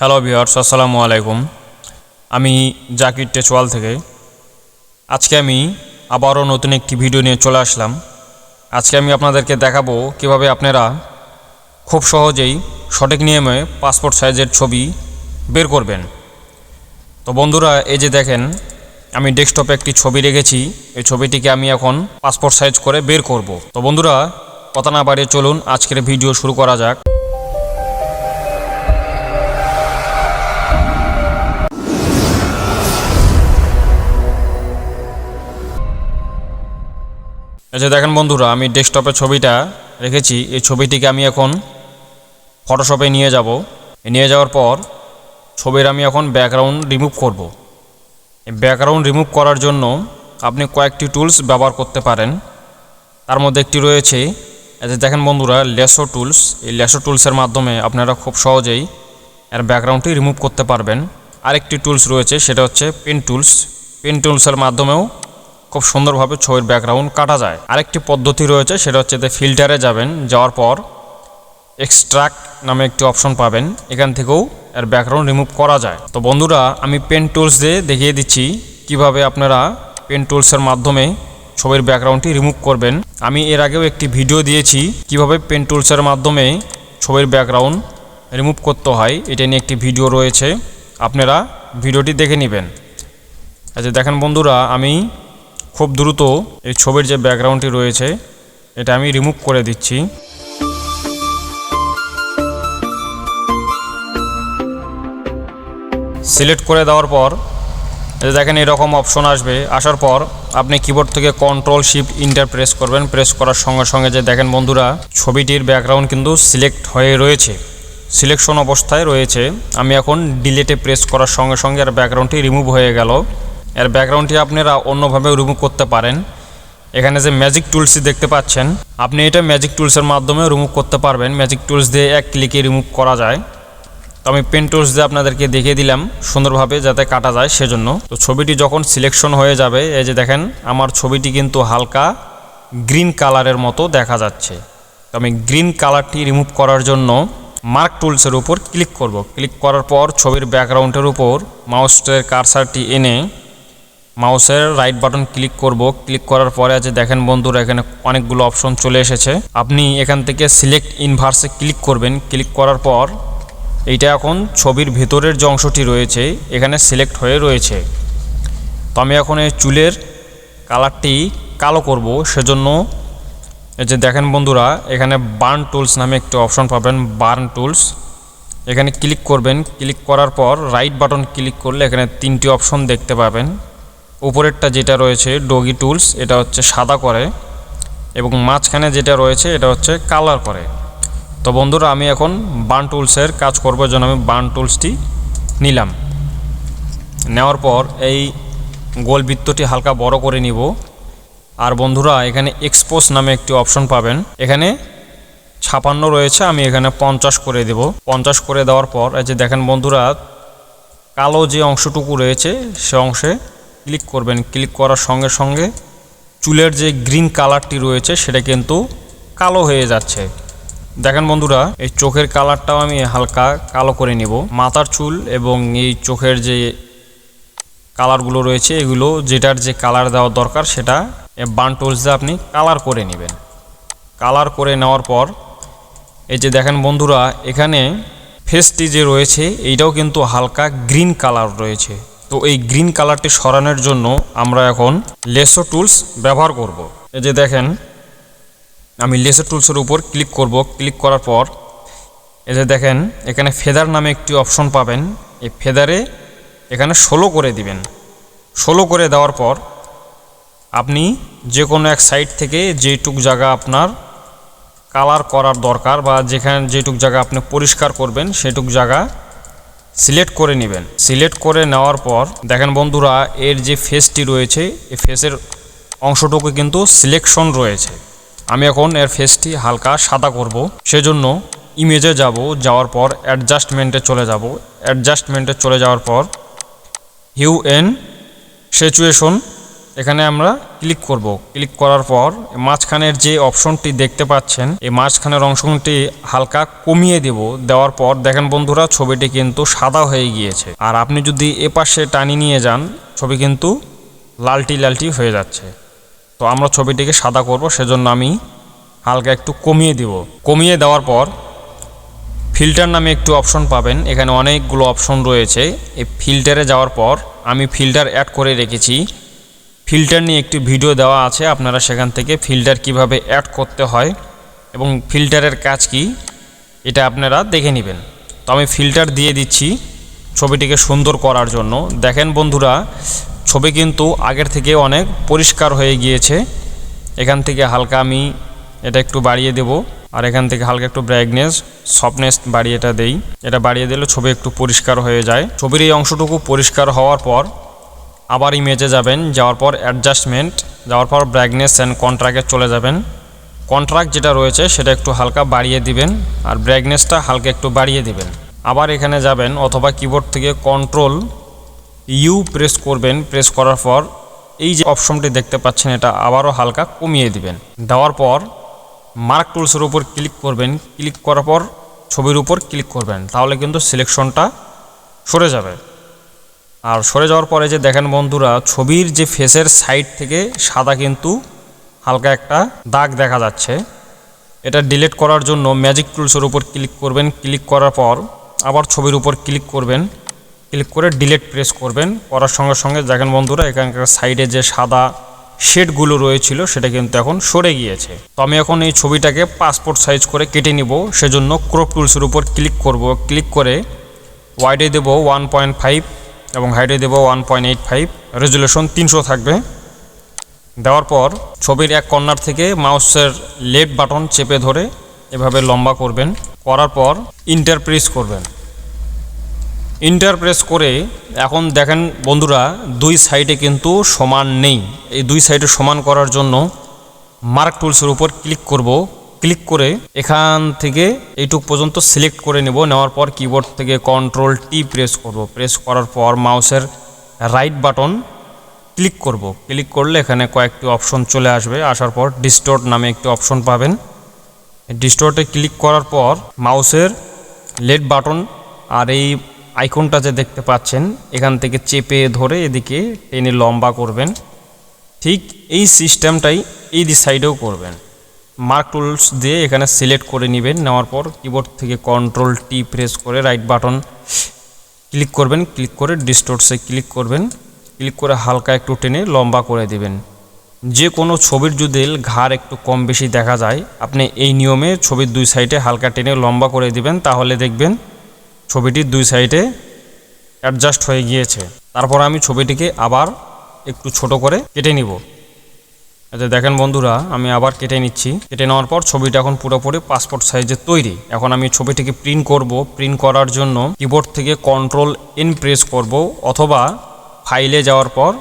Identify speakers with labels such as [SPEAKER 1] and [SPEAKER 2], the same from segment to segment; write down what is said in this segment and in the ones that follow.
[SPEAKER 1] Hello viewers, আসসালামু আলাইকুম। আমি জাকির টেচওয়াল থেকে আজকে আমি আবারও নতুন একটি ভিডিও নিয়ে চলে আসলাম। আজকে আমি আপনাদেরকে দেখাবো কিভাবে আপনারা খুব সহজেই সঠিক নিয়মে পাসপোর্ট সাইজের ছবি বের করবেন। তো বন্ধুরা, এই যে দেখেন, আমি ডেস্কটপে একটি ছবি রেখেছি। এই ছবিটিকে আমি এখন পাসপোর্ট সাইজ করে বের করব। তো বন্ধুরা, কথা না বাড়িয়ে চলুন আজকের ভিডিও শুরু করা যাক। এই যে দেখেন বন্ধুরা, আমি ডেস্কটপে ছবিটা রেখেছি। এই ছবিটিকে আমি এখন ফটোশপে নিয়ে যাব। নিয়ে যাওয়ার পর ছবির আমি এখন ব্যাকগ্রাউন্ড রিমুভ করব। এই ব্যাকগ্রাউন্ড রিমুভ করার জন্য আপনি কয়েকটি টুলস ব্যবহার করতে পারেন। তার মধ্যে একটি রয়েছে, এই যে দেখেন বন্ধুরা, লেসো টুলস। এই লেসো টুলসের মাধ্যমে আপনারা খুব সহজেই এর ব্যাকগ্রাউন্ডটি রিমুভ করতে পারবেন। আরেকটি টুলস রয়েছে, সেটা হচ্ছে পেন টুলস। পেন টুলসের মাধ্যমেও খুব সুন্দরভাবে ছবির ব্যাকগ্রাউন্ড কাটা যায়। আরেকটি পদ্ধতি রয়েছে, সেটা হচ্ছে যে ফিল্টারে যাবেন, যাওয়ার পর এক্সট্রাক্ট নামে একটি অপশন পাবেন। এখান থেকেও এর ব্যাকগ্রাউন্ড রিমুভ করা যায়। তো বন্ধুরা, আমি পেন টুলস দিয়ে দেখিয়ে দিচ্ছি কিভাবে আপনারা পেন টুলসের মাধ্যমে ছবির ব্যাকগ্রাউন্ডটি রিমুভ করবেন। আমি এর আগেও একটি ভিডিও দিয়েছি কিভাবে পেন টুলসের মাধ্যমে ছবির ব্যাকগ্রাউন্ড রিমুভ করতে হয়। এটা নিয়ে একটি ভিডিও রয়েছে, আপনারা ভিডিওটি দেখে নেবেন। আচ্ছা দেখেন বন্ধুরা, আমি খুব দ্রুত এই ছবির যে ব্যাকগ্রাউন্ডটি রয়েছে এটা আমি রিমুভ করে দিচ্ছি। সিলেক্ট করে দেওয়ার পর এই দেখেন এরকম অপশন আসবে। আসার পর আপনি কিবোর্ড থেকে কন্ট্রোল শিফট ইন্টার প্রেস করবেন। প্রেস করার সঙ্গে সঙ্গে যে দেখেন বন্ধুরা, ছবিটির ব্যাকগ্রাউন্ড কিন্তু সিলেক্ট হয়ে রয়েছে, সিলেকশন অবস্থায় রয়েছে। আমি এখন ডিলেটে প্রেস করার সঙ্গে সঙ্গে আর ব্যাকগ্রাউন্ডটি রিমুভ হয়ে গেল। এর ব্যাকগ্রাউন্ডটি আপনারা অন্যভাবেও রিমুভ করতে পারেন। এখানে যে ম্যাজিক টুলসটি দেখতে পাচ্ছেন, আপনি এটা ম্যাজিক টুলসের মাধ্যমে রিমুভ করতে পারবেন। ম্যাজিক টুলস দিয়ে এক ক্লিকে রিমুভ করা যায়। তো আমি পেন টুলস দিয়ে আপনাদেরকে দেখিয়ে দিলাম সুন্দরভাবে যাতে কাটা যায় সেজন্য। তো ছবিটি যখন সিলেকশন হয়ে যাবে, এই যে দেখেন আমার ছবিটি কিন্তু হালকা গ্রিন কালারের মতো দেখা যাচ্ছে। তো আমি গ্রিন কালারটি রিমুভ করার জন্য মার্ক টুলসের উপর ক্লিক করব। ক্লিক করার পর ছবির ব্যাকগ্রাউন্ডের উপর মাউসের কার্সারটি এনে মাউসের রাইট বাটন ক্লিক করব। ক্লিক করার পরে আছে দেখেন বন্ধুরা, এখানে অনেকগুলো অপশন চলে এসেছে। আপনি এখান থেকে সিলেক্ট ইনভার্সে ক্লিক করবেন। ক্লিক করার পর এইটা এখন ছবির ভেতরের যে অংশটি রয়েছে এখানে সিলেক্ট হয়ে রয়েছে। তো আমি এখন এই চুলের কালারটি কালো করব, সেজন্য এই যে দেখেন বন্ধুরা, এখানে বার্ন টুলস নামে একটি অপশন পাবেন, বার্ন টুলস। এখানে ক্লিক করবেন। ক্লিক করার পর রাইট বাটন ক্লিক করলে এখানে তিনটি অপশন দেখতে পাবেন। উপরেরটা যেটা রয়েছে ডগি টুলস, এটা হচ্ছে সাদা করে, এবং মাঝখানে যেটা রয়েছে এটা হচ্ছে কালার করে। তো বন্ধুরা, আমি এখন বার্ন টুলসের কাজ করব, যেন আমি বার্ন টুলসটি নিলাম। নেওয়ার পর এই গোল বৃত্তটি হালকা বড় করে নিব। আর বন্ধুরা, এখানে এক্সপোজ নামে একটি অপশন পাবেন। এখানে 56 রয়েছে, আমি এখানে 50 করে দেব। 50 করে দেওয়ার পর এই যে দেখেন বন্ধুরা, কালো যে অংশটুকু রয়েছে সে অংশে ক্লিক করবেন। ক্লিক করার সঙ্গে সঙ্গে চুলের যে গ্রিন কালারটি রয়েছে সেটা কিন্তু কালো হয়ে যাচ্ছে। দেখেন বন্ধুরা, এই চোখের কালারটাও আমি হালকা কালো করে নিব। মাথার চুল এবং এই চোখের যে কালারগুলো রয়েছে এগুলো যেটার যে কালার দেওয়া দরকার সেটা বার্ন টুলস দিয়ে আপনি কালার করে নেবেন। কালার করে নেওয়ার পর এই যে দেখেন বন্ধুরা, এখানে ফেসটি যে রয়েছে এইটাও কিন্তু হালকা গ্রিন কালার রয়েছে। তো এই গ্রিন কালারটি সরানোর জন্য আমরা এখন লেসো টুলস ব্যবহার করব। এই যে দেখেন, আমি লেসো টুলসের উপর ক্লিক করব। ক্লিক করার পর এই যে দেখেন এখানে ফেদার নামে একটি অপশন পাবেন। এই ফেদারে এখানে 16 করে দিবেন। 16 করে দেওয়ার পর আপনি যে কোনো এক সাইড থেকে যেটুক জায়গা আপনার কালার করার দরকার বা যেখানে যেটুক জায়গা আপনি পরিষ্কার করবেন সেটুক জায়গা সিলেক্ট করে নেবেন। সিলেক্ট করে নেওয়ার পর দেখেন বন্ধুরা, এর যে ফেসটি রয়েছে এই ফেসের অংশটুকু কিন্তু সিলেকশন রয়েছে। আমি এখন এর ফেসটি হালকা সাদা করব, সেজন্য ইমেজে যাব। যাওয়ার পর অ্যাডজাস্টমেন্টে চলে যাব। অ্যাডজাস্টমেন্টে চলে যাওয়ার পর হিউ এন্ড সিচুয়েশন এখানে আমরা ক্লিক করব। ক্লিক করার পর মাঝখানের যে অপশনটি দেখতে পাচ্ছেন এই মাঝখানের অংশটি হালকা কমিয়ে দেব। দেওয়ার পর দেখেন বন্ধুরা ছবিটি কিন্তু সাদা হয়ে গিয়েছে। আর আপনি যদি এপাশে টানি নিয়ে যান ছবি কিন্তু লালটি লালটি হয়ে যাচ্ছে। তো আমরা ছবিটিকে সাদা করব, সেজন্য আমি হালকা একটু কমিয়ে দেব। কমিয়ে দেওয়ার পর ফিল্টার নামে একটু অপশন পাবেন। এখানে অনেকগুলো অপশন রয়েছে। এই ফিল্টারে যাওয়ার পর আমি ফিল্টার অ্যাড করে রেখেছি। ফিল্টার নিয়ে একটি ভিডিও দেওয়া আছে, আপনারা সেখান থেকে ফিল্টার কিভাবে অ্যাড করতে হয় এবং ফিল্টারের কাজ কি এটা আপনারা দেখে নেবেন। তো আমি ফিল্টার দিয়ে দিচ্ছি ছবিটিকে সুন্দর করার জন্য। দেখেন বন্ধুরা ছবি কিন্তু আগের থেকে অনেক পরিষ্কার হয়ে গিয়েছে। এখান থেকে হালকা আমি এটা একটু বাড়িয়ে দেব, আর এখান থেকে হালকা একটু ব্রাইটনেস সফটনেস বাড়িয়ে এটা দেই। এটা বাড়িয়ে দিলে ছবি একটু পরিষ্কার হয়ে যায়। ছবির এই অংশটুকু পরিষ্কার হওয়ার পর আবার ইমেজে যাবেন, যাওয়ার পর অ্যাডজাস্টমেন্ট, যাওয়ার পর ব্রাইটনেস অ্যান্ড কন্ট্রাস্টে চলে যাবেন। কন্ট্রাস্ট যেটা রয়েছে সেটা একটু হালকা বাড়িয়ে দিবেন, আর ব্রাইটনেসটা হালকা একটু বাড়িয়ে দিবেন। আবার এখানে যাবেন অথবা কিবোর্ড থেকে কন্ট্রোল ইউ প্রেস করবেন। প্রেস করার পর এই যে অপশনটি দেখতে পাচ্ছেন এটা আবারও হালকা কমিয়ে দিবেন। দেওয়ার পর মার্ক টুলসের উপর ক্লিক করবেন। ক্লিক করার পর ছবির উপর ক্লিক করবেন, তাহলে কিন্তু সিলেকশনটা সরে যাবে। আর সরে যাওয়ার পরে যে দেখেন বন্ধুরা ছবির যে ফেসের সাইড থেকে সাদা কিন্তু হালকা একটা দাগ দেখা যাচ্ছে। এটা ডিলিট করার জন্য ম্যাজিক টুলসের উপর ক্লিক করবেন। ক্লিক করার পর আবার ছবির উপর ক্লিক করবেন। ক্লিক করে ডিলিট প্রেস করবেন। করার সঙ্গে সঙ্গে দেখেন বন্ধুরা এখানকার সাইডে যে সাদা শেডগুলো রয়েছিল সেটা কিন্তু এখন সরে গিয়েছে। তো আমি এখন এই ছবিটাকে পাসপোর্ট সাইজ করে কেটে নিব, সেজন্য ক্রপ টুলসের উপর ক্লিক করব। ক্লিক করে ওয়াইডে দেব 1.5 এবং হাইটে দেব 1.85, রেজুলেশন 300 থাকবে। দেওয়ার পর ছবির এক কর্নার থেকে মাউসের লেফট বাটন চেপে ধরে এভাবে লম্বা করবেন। করার পর ইন্টার প্রেস করবেন। ইন্টার প্রেস করে এখন দেখেন বন্ধুরা দুই সাইডে কিন্তু সমান নেই। এই দুই সাইডে সমান করার জন্য মার্ক টুলসের উপর ক্লিক করব। ক্লিক করে এখান থেকে এইটুক পর্যন্ত সিলেক্ট করে নেব। নেওয়ার পর কিবোর্ড থেকে কন্ট্রোল টি প্রেস করব। প্রেস করার পর মাউসের রাইট বাটন ক্লিক করব। ক্লিক করলে এখানে কয়েকটি অপশন চলে আসবে। আসার পর ডিস্টর্ট নামে একটি অপশন পাবেন। ডিস্টর্টে ক্লিক করার পর মাউসের লেফট বাটন আর এই আইকনটা যে দেখতে পাচ্ছেন এখান থেকে চেপে ধরে এদিকে টেনে লম্বা করবেন। ঠিক এই সিস্টেমটাই এই সাইডেও করবেন। মার্ক টুলস দিয়ে এখানে সিলেক্ট করে নেবেন। নেওয়ার পর কিবোর্ড থেকে কন্ট্রোল টি প্রেস করে রাইট বাটন ক্লিক করবেন। ক্লিক করে ডিস্টর্টসে ক্লিক করবেন। ক্লিক করে হালকা একটু টেনে লম্বা করে দেবেন। যে কোনো ছবির যদি ঘাড় একটু কম বেশি দেখা যায় আপনি এই নিয়মে ছবির দুই সাইডে হালকা টেনে লম্বা করে দিবেন, তাহলে দেখবেন ছবিটির দুই সাইডে অ্যাডজাস্ট হয়ে গিয়েছে। তারপর আমি ছবিটিকে আবার একটু ছোট করে কেটে নিব। আচ্ছা দেখেন বন্ধুরা আমি আবার কেটে নিচ্ছি। কেটে নেওয়ার পর ছবিটা এখন পুরোপুরি পাসপোর্ট সাইজে তৈরি। এখন আমি ছবিটিকে প্রিন্ট করব। প্রিন্ট করার জন্য কিবোর্ড থেকে কন্ট্রোল এন প্রেস করব, অথবা ফাইলে যাওয়ার পর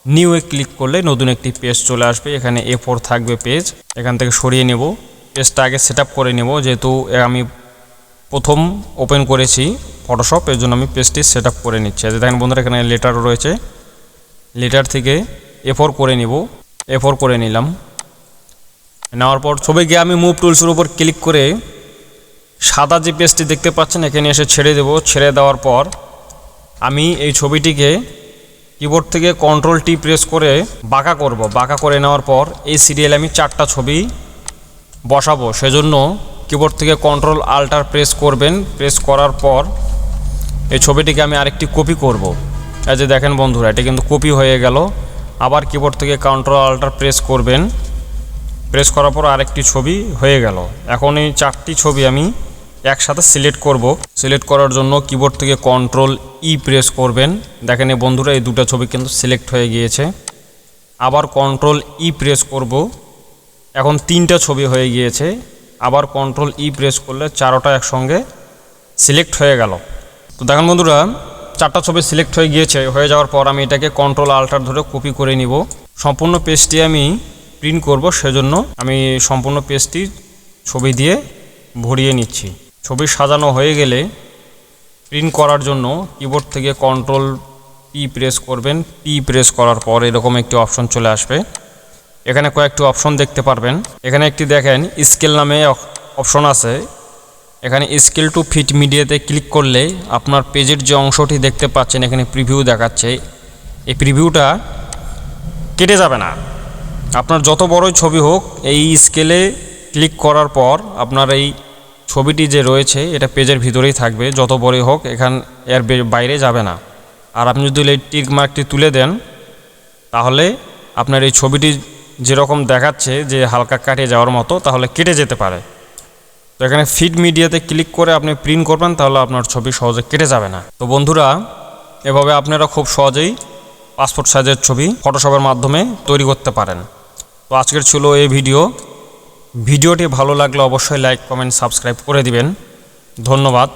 [SPEAKER 1] নিউ এ ক্লিক করলে নতুন একটি পেজ চলে আসবে। এখানে A4 থাকবে পেজ, এখান থেকে সরিয়ে নেব। পেজটা আগে সেট করে নেব, যেহেতু আমি প্রথম ওপেন করেছি ফটোশপ, এর জন্য আমি পেজটি সেট করে নিচ্ছি। দেখেন বন্ধুরা এখানে লেটার রয়েছে, লেটার থেকে A4 করে নিব। A4 করে নিলাম। নেওয়ার পর ছবিকে আমি মুভ টুলসের উপর ক্লিক করে সাদা যে পেজটি দেখতে পাচ্ছেন এখানে এসে ছেড়ে দেব। ছেড়ে দেওয়ার পর আমি এই ছবিটিকে কিবোর্ড থেকে কন্ট্রোল টি প্রেস করে বাঁকা করব। বাঁকা করে নেওয়ার পর এই সিরিয়ালে আমি 4টা ছবি বসাবো, সেজন্য কিবোর্ড থেকে কন্ট্রোল আল্টার প্রেস করবেন। প্রেস করার পর এই ছবিটিকে আমি আরেকটি কপি করব। এই যে দেখেন বন্ধুরা এটা কিন্তু কপি হয়ে গেল। আবার কিবোর্ড থেকে কন্ট্রোল আল্টার প্রেস করবেন। প্রেস করার পর আরেকটি ছবি হয়ে গেল। এখন এই 4টি ছবি আমি একসাথে সিলেক্ট করব। সিলেক্ট করার জন্য কিবোর্ড থেকে কন্ট্রোল ই প্রেস করবেন। দেখেন এই বন্ধুরা এই দুটো ছবি কিন্তু সিলেক্ট হয়ে গিয়েছে। আবার কন্ট্রোল ই প্রেস করব। এখন 3টা ছবি হয়ে গিয়েছে। আবার কন্ট্রোল ই প্রেস করলে 4টা একসঙ্গে সিলেক্ট হয়ে গেল। তো দেখেন বন্ধুরা 4টা ছবি সিলেক্ট হয়ে গিয়েছে। হয়ে যাওয়ার পর আমি এটাকে কন্ট্রোল আল্টার ধরে কপি করে নিব। সম্পূর্ণ পেজটি আমি প্রিন্ট করব, সেজন্য আমি সম্পূর্ণ পেজটি ছবি দিয়ে ভরিয়ে নিচ্ছি। ছবি সাজানো হয়ে গেলে প্রিন্ট করার জন্য কিবোর্ড থেকে কন্ট্রোল পি প্রেস করবেন। পি প্রেস করার পর এরকম একটি অপশন চলে আসবে। এখানে কয়েকটি অপশন দেখতে পারবেন। এখানে একটি দেখেন স্কেল নামে অপশন আছে। এখানে স্কেল টু ফিট মিডিয়াতে ক্লিক করলে আপনার পেজের যে অংশটি দেখতে পাচ্ছেন এখানে প্রিভিউ দেখাচ্ছে, এই প্রিভিউটা কেটে যাবে না। আপনার যত বড়ই ছবি হোক এই স্কেলে ক্লিক করার পর আপনার এই ছবিটি যে রয়েছে এটা পেজের ভিতরেই থাকবে, যত বড়ই হোক এর বাইরে যাবে না। আর আপনি যদি এই টিক মার্কটি তুলে দেন তাহলে আপনার এই ছবিটি যেরকম দেখাচ্ছে যে হালকা কাটে যাওয়ার মতো, তাহলে কেটে যেতে পারে। তো এখানে ফিট মিডিয়াতে ক্লিক করে আপনি প্রিন্ট করবেন, তাহলে আপনার ছবি সহজে কেটে যাবে না। তো বন্ধুরা, এভাবে আপনারা খুব সহজেই পাসপোর্ট সাইজের ছবি ফটোশপের মাধ্যমে তৈরি করতে পারেন। তো আজকের ছিল এই ভিডিওটি ভালো লাগলে অবশ্যই লাইক, কমেন্ট, সাবস্ক্রাইব করে দিবেন। ধন্যবাদ।